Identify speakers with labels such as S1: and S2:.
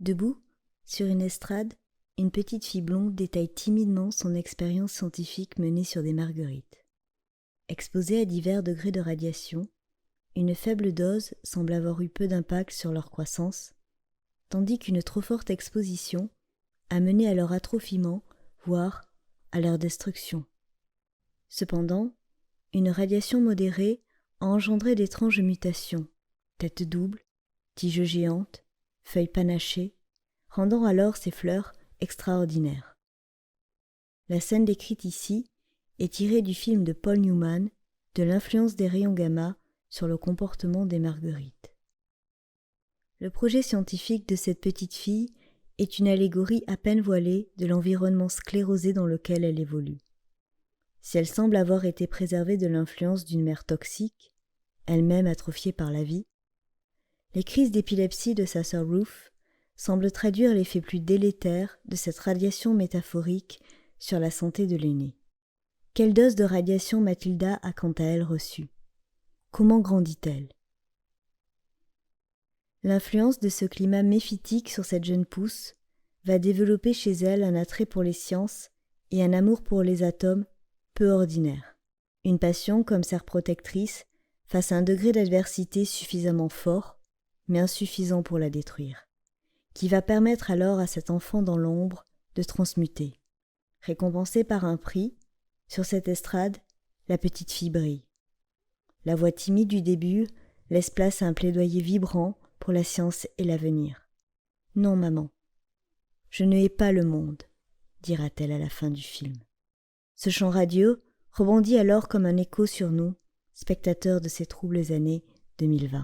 S1: Debout, sur une estrade, une petite fille blonde détaille timidement son expérience scientifique menée sur des marguerites. Exposées à divers degrés de radiation, une faible dose semble avoir eu peu d'impact sur leur croissance, tandis qu'une trop forte exposition a mené à leur atrophiement, voire à leur destruction. Cependant, une radiation modérée a engendré d'étranges mutations, tête double, tiges géantes, feuilles panachées, rendant alors ces fleurs extraordinaires. La scène décrite ici est tirée du film de Paul Newman de l'influence des rayons gamma sur le comportement des marguerites. Le projet scientifique de cette petite fille est une allégorie à peine voilée de l'environnement sclérosé dans lequel elle évolue. Si elle semble avoir été préservée de l'influence d'une mère toxique, elle-même atrophiée par la vie, les crises d'épilepsie de sa sœur Ruth semblent traduire l'effet plus délétère de cette radiation métaphorique sur la santé de l'aînée. Quelle dose de radiation Mathilda a quant à elle reçue? Comment grandit-elle? L'influence de ce climat méphitique sur cette jeune pousse va développer chez elle un attrait pour les sciences et un amour pour les atomes peu ordinaire. Une passion comme serre protectrice face à un degré d'adversité suffisamment fort, mais insuffisant pour la détruire, qui va permettre alors à cet enfant dans l'ombre de transmuter. Récompensée par un prix, sur cette estrade, la petite fille brille. La voix timide du début laisse place à un plaidoyer vibrant pour la science et l'avenir. « Non, maman, je ne hais pas le monde », dira-t-elle à la fin du film. Ce chant radieux rebondit alors comme un écho sur nous, spectateurs de ces troubles années 2020.